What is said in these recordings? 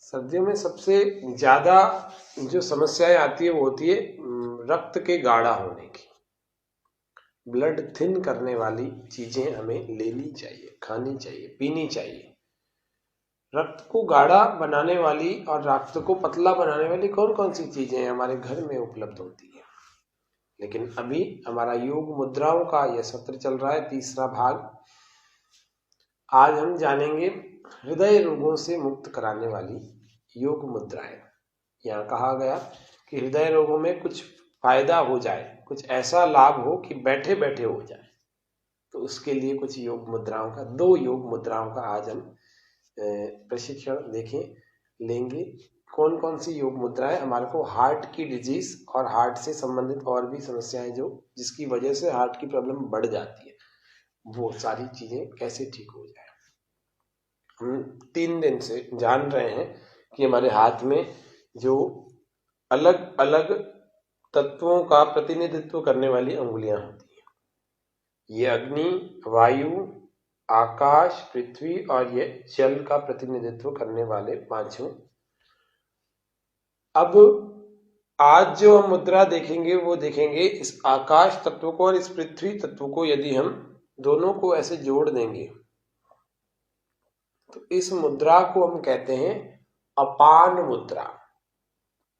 सर्दियों में सबसे ज्यादा जो समस्याएं आती है वो होती है रक्त के गाढ़ा होने की। ब्लड थिन करने वाली चीजें हमें लेनी चाहिए, खानी चाहिए, पीनी चाहिए। रक्त को गाढ़ा बनाने वाली और रक्त को पतला बनाने वाली कौन कौन सी चीजें हमारे घर में उपलब्ध होती है। लेकिन अभी हमारा योग मुद्राओं का यह सत्र चल रहा है, तीसरा भाग। आज हम जानेंगे हृदय रोगों से मुक्त कराने वाली योग मुद्राएं। यहाँ कहा गया कि हृदय रोगों में कुछ फायदा हो जाए, कुछ ऐसा लाभ हो कि बैठे बैठे हो जाए, तो उसके लिए कुछ योग मुद्राओं का, 2 योग मुद्राओं का आज हम प्रशिक्षण लेंगे। कौन कौन सी योग मुद्राएं हमारे को हार्ट की डिजीज और हार्ट से संबंधित और भी समस्याएं जो जिसकी वजह से हार्ट की प्रॉब्लम बढ़ जाती है, वो सारी चीजें कैसे ठीक हो जाए। हम 3 दिन से जान रहे हैं कि हमारे हाथ में जो अलग अलग तत्वों का प्रतिनिधित्व करने वाली अंगुलियां होती हैं, ये अग्नि, वायु, आकाश, पृथ्वी और ये जल का प्रतिनिधित्व करने वाले 5। अब आज जो हम मुद्रा देखेंगे वो देखेंगे इस आकाश तत्व को और इस पृथ्वी तत्व को यदि हम दोनों को ऐसे जोड़ देंगे तो इस मुद्रा को हम कहते हैं अपान मुद्रा।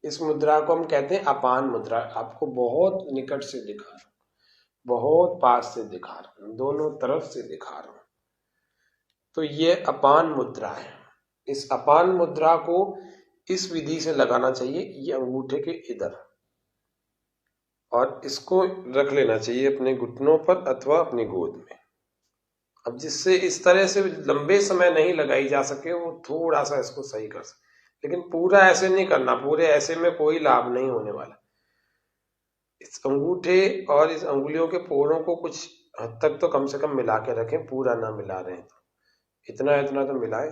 इस मुद्रा को हम कहते हैं अपान मुद्रा। आपको बहुत निकट से दिखा रहा हूं, बहुत पास से दिखा रहा हूं, दोनों तरफ से दिखा रहा हूं। तो ये अपान मुद्रा है। इस अपान मुद्रा को इस विधि से लगाना चाहिए, ये अंगूठे के इधर, और इसको रख लेना चाहिए अपने घुटनों पर अथवा अपनी गोद में। अब जिससे इस तरह से लंबे समय नहीं लगाई जा सके वो थोड़ा सा इसको सही कर सके, लेकिन पूरा ऐसे नहीं करना, पूरे ऐसे में कोई लाभ नहीं होने वाला। इस अंगूठे और इस अंगुलियों के पोरों को कुछ हद तक तो कम से कम मिला के रखें, पूरा ना मिला रहे तो इतना इतना तो मिलाए।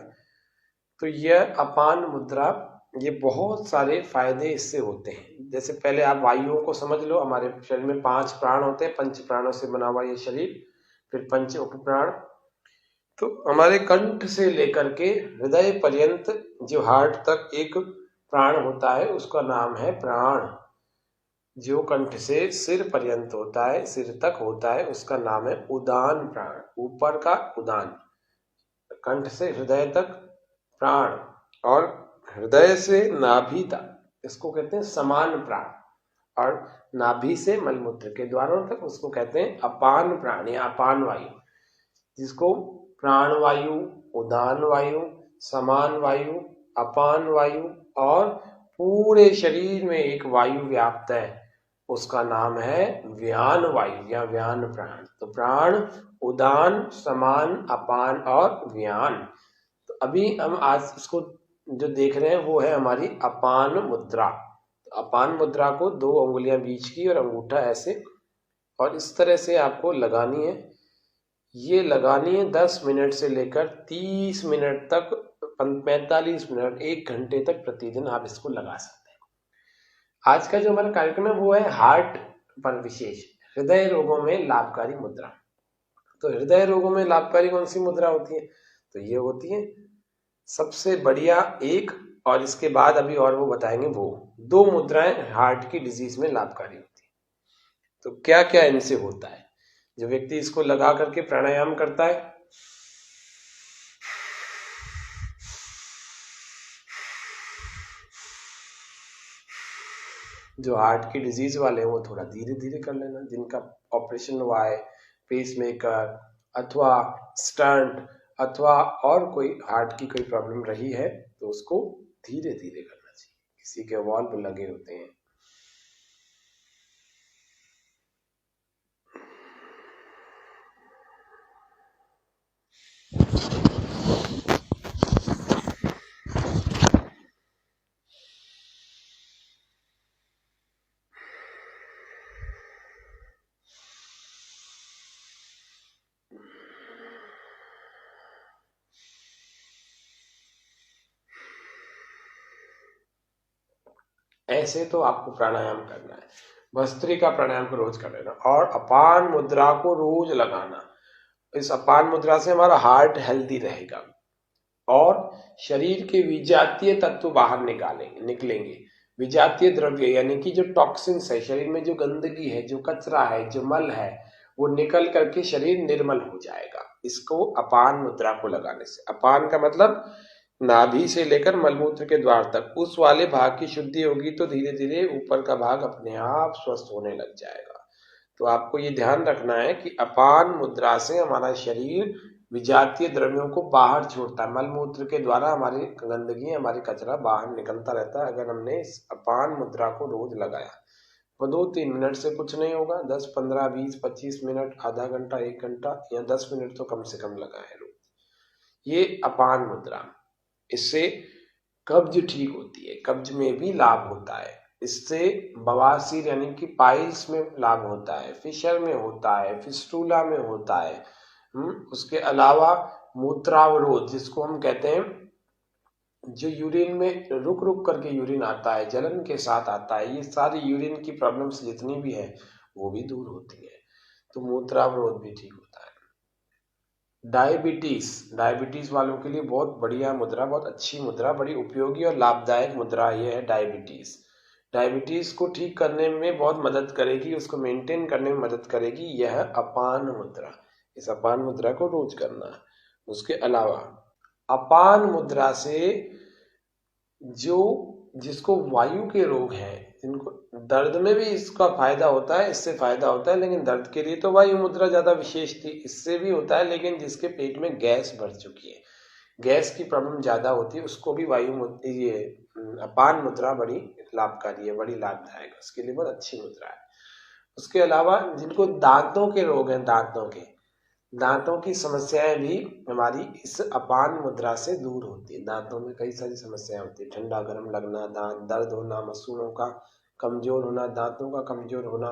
तो यह अपान मुद्रा, ये बहुत सारे फायदे इससे होते हैं। जैसे पहले आप वायुओं को समझ लो। हमारे शरीर में 5 प्राण होते हैं, 5 प्राणों से बना हुआ ये शरीर, फिर 5 उपप्राण। तो हमारे कंठ से लेकर के हृदय पर्यंत जो हार्ट तक एक प्राण होता है उसका नाम है प्राण। जो कंठ से सिर पर्यंत होता है, सिर तक होता है, उसका नाम है उदान प्राण, ऊपर का उदान। कंठ से हृदय तक प्राण, और हृदय से नाभि तक इसको कहते हैं समान प्राण, और नाभि से मलमूत्र के द्वारों तक उसको कहते हैं अपान प्राण या अपान वायु। जिसको प्राण वायु, उदान वायु, समान वायु, अपान वायु और पूरे शरीर में एक वायु व्याप्त है, उसका नाम है व्यान वायु या व्यान प्राण। तो प्राण, उदान, समान, अपान और व्यान। तो अभी हम आज इसको जो देख रहे हैं वो है हमारी अपान मुद्रा। तो अपान मुद्रा को 2 उंगलियां बीच की और अंगूठा ऐसे, और इस तरह से आपको लगानी है। ये लगानी है 10 मिनट से लेकर 30 मिनट तक, 45 मिनट, 1 घंटे तक प्रतिदिन आप इसको लगा सकते हैं। आज का जो हमारा कार्यक्रम है वो है हार्ट पर विशेष, हृदय रोगों में लाभकारी मुद्रा। तो हृदय रोगों में लाभकारी कौन सी मुद्रा होती है? तो ये होती है सबसे बढ़िया एक, और इसके बाद अभी और वो बताएंगे, वो 2 मुद्राएं हार्ट की डिजीज में लाभकारी होती है। तो क्या क्या इनसे होता है? जो व्यक्ति इसको लगा करके प्राणायाम करता है, जो हार्ट की डिजीज वाले हैं वो थोड़ा धीरे धीरे कर लेना। जिनका ऑपरेशन हुआ है, पेसमेकर अथवा स्टंट अथवा और कोई हार्ट की कोई प्रॉब्लम रही है, तो उसको धीरे धीरे करना चाहिए। किसी के वाल्व लगे होते हैं, ऐसे तो आपको प्राणायाम करना है। भस्त्रिका प्राणायाम को रोज कर लेना और अपान मुद्रा को रोज लगाना। इस अपान मुद्रा से हमारा हार्ट हेल्दी रहेगा। और शरीर के विजातीय तत्व बाहर निकलेंगे। विजातीय द्रव्य यानी कि जो टॉक्सिन्स है, शरीर में जो गंदगी है, जो कचरा है, जो मल है, वो निकल करके शरीर निर्मल हो जाएगा। इसको अपान मुद्रा को लगाने से, अपान का मतलब नाभि से लेकर मलमूत्र के द्वार तक उस वाले भाग की शुद्धि होगी तो धीरे धीरे ऊपर का भाग अपने आप स्वस्थ होने लग जाएगा। तो आपको ये ध्यान रखना है कि अपान मुद्रा से हमारा शरीर विजातीय द्रव्यों को बाहर छोड़ता है। मलमूत्र के द्वारा हमारी गंदगी, हमारी कचरा बाहर निकलता रहता है अगर हमने इस अपान मुद्रा को रोज लगाया। वो 2-3 मिनट से कुछ नहीं होगा, 10, 15, 20, 25 मिनट, आधा घंटा, 1 घंटा या 10 मिनट तो कम से कम लगाए रोज। ये अपान मुद्रा, इससे कब्ज ठीक होती है, कब्ज में भी लाभ होता है। इससे बवासीर यानी कि पाइल्स में लाभ होता है, फिशर में होता है, फिस्टूला में होता है। उसके अलावा मूत्रावरोध जिसको हम कहते हैं, जो यूरिन में रुक रुक करके यूरिन आता है, जलन के साथ आता है, ये सारी यूरिन की प्रॉब्लम्स जितनी भी है वो भी दूर होती है। तो मूत्रावरोध भी ठीक होता है। डायबिटीज, डायबिटीज वालों के लिए बहुत बढ़िया मुद्रा, बहुत अच्छी मुद्रा, बड़ी उपयोगी और लाभदायक मुद्रा ये है डायबिटीज। डायबिटीज को ठीक करने में बहुत मदद करेगी, उसको मेंटेन करने में मदद करेगी यह अपान मुद्रा। इस अपान मुद्रा को रोज करना है। उसके अलावा अपान मुद्रा से जो जिसको वायु के रोग हैं, जिनको दर्द में भी इसका फायदा होता है, इससे फायदा होता है, लेकिन दर्द के लिए तो वायु मुद्रा ज्यादा विशेष थी, इससे भी होता है। लेकिन जिसके पेट में गैस बढ़ चुकी है, गैस की प्रॉब्लम ज्यादा होती है, उसको भी ये अपान मुद्रा बड़ी लाभकारी है, बड़ी लाभदायक है, उसके लिए बहुत अच्छी मुद्रा है। उसके अलावा जिनको दांतों के रोग हैं, दांतों की समस्याएं भी हमारी इस अपान मुद्रा से दूर होती है। दांतों में कई सारी समस्याएं होती है, ठंडा गर्म लगना, दांत दर्द होना, मसूड़ों का कमजोर होना, दांतों का कमजोर होना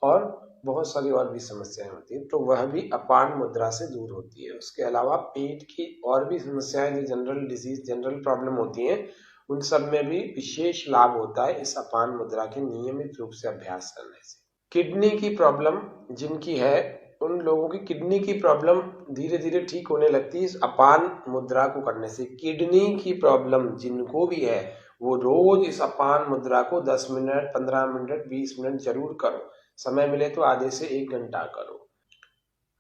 और बहुत सारी और भी समस्याएं होती है, तो वह भी अपान मुद्रा से दूर होती है। उसके अलावा पेट की और भी समस्याएं, जो जनरल डिजीज, जनरल प्रॉब्लम होती हैं, उन सब में भी विशेष लाभ होता है इस अपान मुद्रा के नियमित रूप से अभ्यास करने से। किडनी की प्रॉब्लम जिनकी है, उन लोगों की किडनी की प्रॉब्लम धीरे धीरे ठीक होने लगती है इस अपान मुद्रा को करने से। किडनी की प्रॉब्लम जिनको भी है वो रोज इस अपान मुद्रा को 10 मिनट, 15 मिनट, 20 मिनट जरूर करो। समय मिले तो आधे से 1 घंटा करो।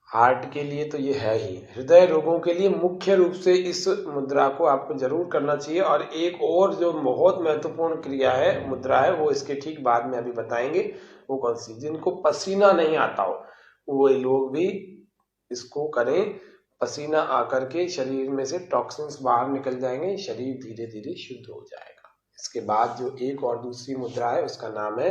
हार्ट के लिए तो ये है ही, हृदय रोगों के लिए मुख्य रूप से इस मुद्रा को आपको जरूर करना चाहिए। और एक और जो बहुत महत्वपूर्ण क्रिया है, मुद्रा है, वो इसके ठीक बाद में अभी बताएंगे। वो कौन सी? जिनको पसीना नहीं आता हो वो लोग भी इसको करें। पसीना आकर के शरीर में से टॉक्सिन्स बाहर निकल जाएंगे, शरीर धीरे धीरे शुद्ध हो जाएगा। इसके बाद जो एक और दूसरी मुद्रा है उसका नाम है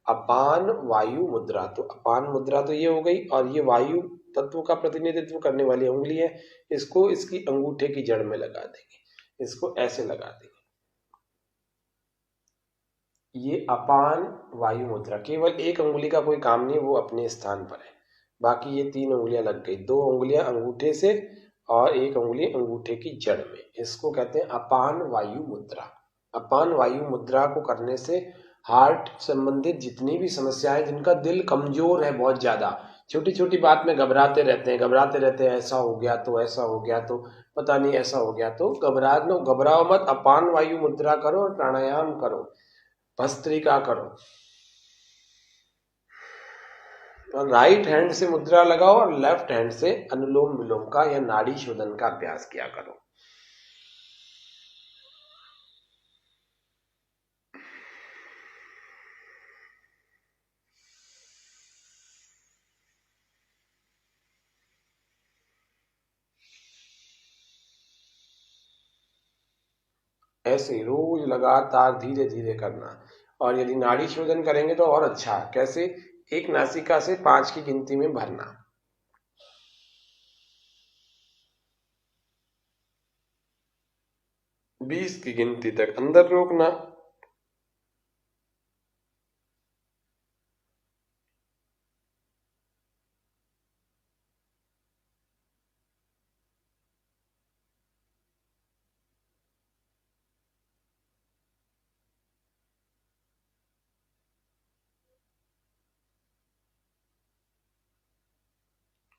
अपान वायु मुद्रा। तो अपान मुद्रा तो ये हो गई, और ये वायु तत्व का प्रतिनिधित्व करने वाली उंगली है, इसको इसकी अंगूठे की जड़ में लगा देंगे, इसको ऐसे लगा देंगे। ये अपान वायु मुद्रा, केवल एक अंगुली का कोई काम नहीं, वो अपने स्थान पर है। बाकी ये 3 उंगलियां लग गई, 2 उंगलियां अंगूठे से और एक उंगली अंगूठे की जड़ में, इसको कहते हैं अपान वायु मुद्रा। अपान वायु मुद्रा को करने से हार्ट संबंधित जितनी भी समस्याएं, जिनका दिल कमजोर है बहुत ज्यादा, छोटी छोटी बात में घबराते रहते हैं, ऐसा हो गया तो, ऐसा हो गया तो, पता नहीं ऐसा हो गया तो, घबराओ मत, अपान वायु मुद्रा करो और प्राणायाम करो, भस्त्रिका करो, और राइट हैंड से मुद्रा लगाओ और लेफ्ट हैंड से अनुलोम विलोम का या नाड़ी शोधन का अभ्यास किया करो। ऐसे रोज लगातार धीरे धीरे करना। और यदि नाड़ी शोधन करेंगे तो और अच्छा। कैसे? एक नासिका से 5 की गिनती में भरना, 20 की गिनती तक अंदर रोकना,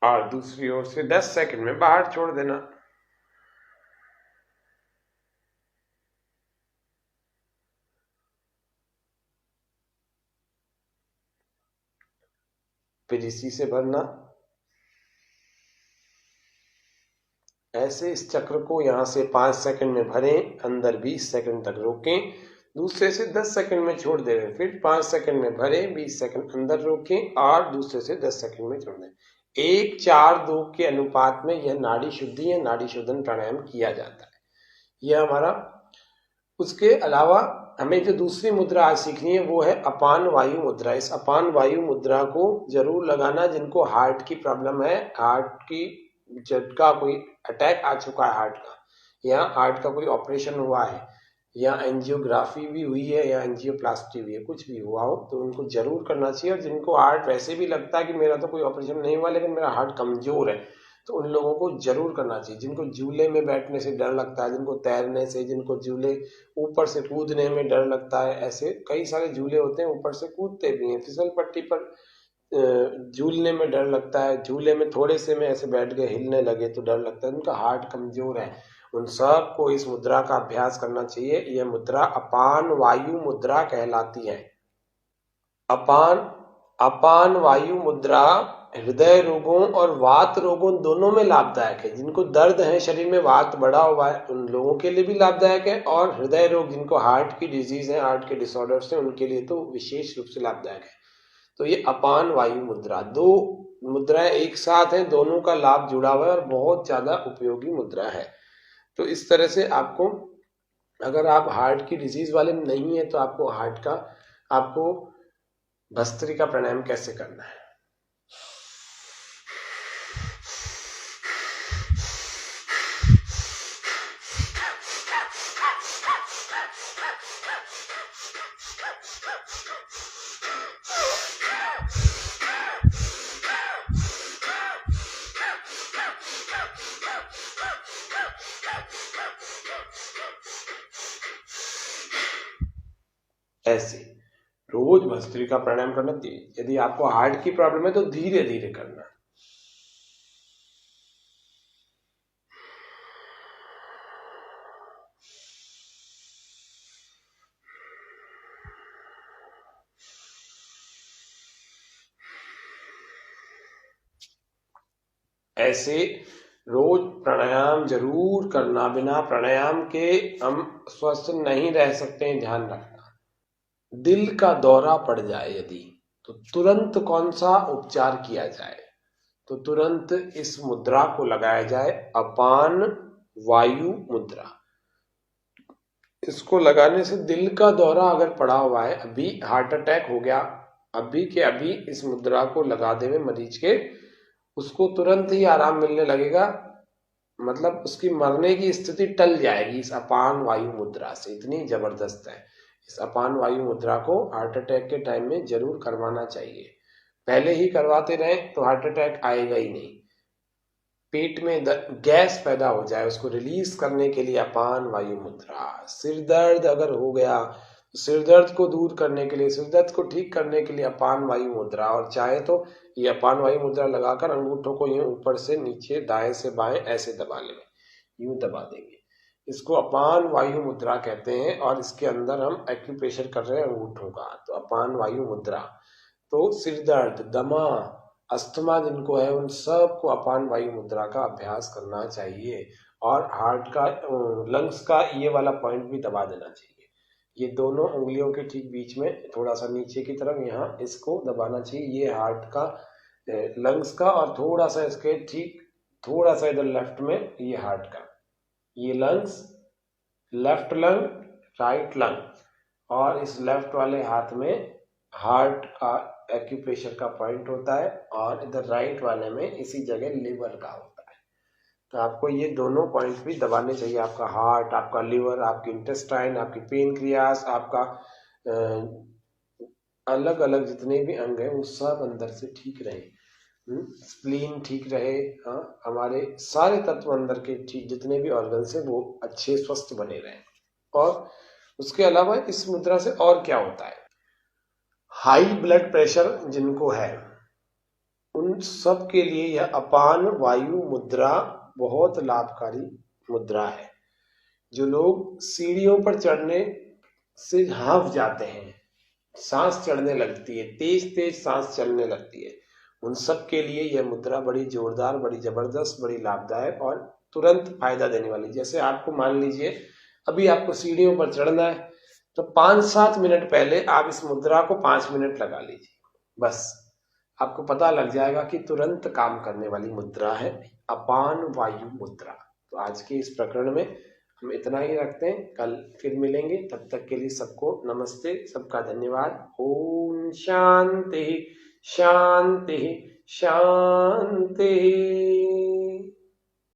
और दूसरी ओर से 10 सेकंड में बाहर छोड़ देना। फिर इसी से भरना। ऐसे इस चक्र को यहाँ से 5 सेकंड में भरें, अंदर 20 सेकंड तक रोकें, दूसरे से 10 सेकंड में छोड़ दें, फिर 5 सेकंड में भरें, 20 सेकंड अंदर रोकें और दूसरे से 10 सेकंड में छोड़ दें। 1:4:2 के अनुपात में यह नाड़ी शुद्धि या नाड़ी शोधन प्राणायाम किया जाता है। यह हमारा। उसके अलावा हमें जो दूसरी मुद्रा आज सीखनी है वो है अपान वायु मुद्रा। इस अपान वायु मुद्रा को जरूर लगाना जिनको हार्ट की प्रॉब्लम है, हार्ट की झटका, कोई अटैक आ चुका है हार्ट का, या हार्ट का कोई ऑपरेशन हुआ है, या एंजियोग्राफी भी हुई है, या एंजियोप्लास्टी हुई है, कुछ भी हुआ हो तो उनको जरूर करना चाहिए। और जिनको हार्ट वैसे भी लगता है कि मेरा तो कोई ऑपरेशन नहीं हुआ लेकिन मेरा हार्ट कमजोर है, तो उन लोगों को जरूर करना चाहिए। जिनको झूले में बैठने से डर लगता है, जिनको तैरने से, जिनको झूले ऊपर से कूदने में डर लगता है, ऐसे कई सारे झूले होते हैं, ऊपर से कूदते भी हैं, फिसल पट्टी पर झूलने में डर लगता है, झूले में थोड़े से में ऐसे बैठ गए, हिलने लगे तो डर लगता है, उनका हार्ट कमजोर है, उन सब को इस मुद्रा का अभ्यास करना चाहिए। यह मुद्रा अपान वायु मुद्रा कहलाती है। अपान वायु मुद्रा हृदय रोगों और वात रोगों दोनों में लाभदायक है। जिनको दर्द है, शरीर में वात बढ़ा हुआ है, उन लोगों के लिए भी लाभदायक है, और हृदय रोग, जिनको हार्ट की डिजीज है, हार्ट के डिसऑर्डर्स हैं, उनके लिए तो विशेष रूप से लाभदायक है। तो ये अपान वायु मुद्रा, 2 मुद्राएं एक साथ हैं, दोनों का लाभ जुड़ा हुआ है और बहुत ज्यादा उपयोगी मुद्रा है। तो इस तरह से आपको, अगर आप हार्ट की डिजीज वाले नहीं है तो आपको भस्त्रिका प्राणायाम कैसे करना है। ऐसे रोज भस्त्रिका प्राणायाम करना चाहिए। यदि आपको हार्ट की प्रॉब्लम है तो धीरे धीरे करना। ऐसे रोज प्राणायाम जरूर करना। बिना प्राणायाम के हम स्वस्थ नहीं रह सकते हैं, ध्यान रखना। दिल का दौरा पड़ जाए यदि, तो तुरंत कौन सा उपचार किया जाए, तो तुरंत इस मुद्रा को लगाया जाए, अपान वायु मुद्रा। इसको लगाने से दिल का दौरा अगर पड़ा हुआ है, अभी हार्ट अटैक हो गया, अभी के अभी इस मुद्रा को लगा देवे मरीज के, उसको तुरंत ही आराम मिलने लगेगा, मतलब उसकी मरने की स्थिति टल जाएगी इस अपान वायु मुद्रा से। इतनी जबरदस्त है। इस अपान वायु मुद्रा को हार्ट अटैक के टाइम में जरूर करवाना चाहिए। पहले ही करवाते रहे तो हार्ट अटैक आएगा ही नहीं। पेट में गैस पैदा हो जाए, उसको रिलीज करने के लिए अपान वायु मुद्रा। सिर दर्द अगर हो गया, सिर दर्द को दूर करने के लिए, सिर दर्द को ठीक करने के लिए अपान वायु मुद्रा। और चाहे तो ये अपान वायु मुद्रा लगाकर अंगूठों को यूं ऊपर से नीचे, दाएं से बाएं ऐसे दबा लें, यूं दबा देंगे, इसको अपान वायु मुद्रा कहते हैं। और इसके अंदर हम एक्यूप्रेशर कर रहे हैं अंगूठों का, तो अपान वायु मुद्रा। तो सिर दर्द, दमा, अस्थमा जिनको है, उन सब को अपान वायु मुद्रा का अभ्यास करना चाहिए। और हार्ट का, लंग्स का ये वाला पॉइंट भी दबा देना चाहिए। ये दोनों उंगलियों के ठीक बीच में, थोड़ा सा नीचे की तरफ, यहाँ इसको दबाना चाहिए। ये हार्ट का, लंग्स का, और थोड़ा सा इसके ठीक थोड़ा सा इधर लेफ्ट में ये हार्ट का, ये lungs, left lung, right lung, और इस लेफ्ट वाले हाथ में हार्ट का एक्यूप्रेशर का पॉइंट होता है, और इधर राइट वाले में इसी जगह लिवर का होता है। तो आपको ये दोनों पॉइंट भी दबाने चाहिए। आपका हार्ट, आपका लिवर, आपकी इंटेस्टाइन, आपकी पेनक्रियास, आपका अलग अलग जितने भी अंग हैं वो सब अंदर से ठीक रहे, स्प्लीन ठीक रहे, हाँ, हमारे सारे तत्व अंदर के ठीक, जितने भी ऑर्गन्स हैं वो अच्छे स्वस्थ बने रहे। और उसके अलावा इस मुद्रा से और क्या होता है, हाई ब्लड प्रेशर जिनको है उन सब के लिए यह अपान वायु मुद्रा बहुत लाभकारी मुद्रा है। जो लोग सीढ़ियों पर चढ़ने से हाँफ जाते हैं, सांस चढ़ने लगती है, तेज तेज सांस चलने लगती है, उन सब के लिए यह मुद्रा बड़ी जोरदार, बड़ी जबरदस्त, बड़ी लाभदायक और तुरंत फायदा देने वाली। जैसे आपको मान लीजिए अभी आपको सीढ़ियों पर चढ़ना है, तो 5-7 मिनट पहले आप इस मुद्रा को 5 मिनट लगा लीजिए, बस आपको पता लग जाएगा कि तुरंत काम करने वाली मुद्रा है अपान वायु मुद्रा। तो आज के इस प्रकरण में हम इतना ही रखते हैं, कल फिर मिलेंगे। तब तक के लिए सबको नमस्ते, सबका धन्यवाद। ओम शांति शांति शांति।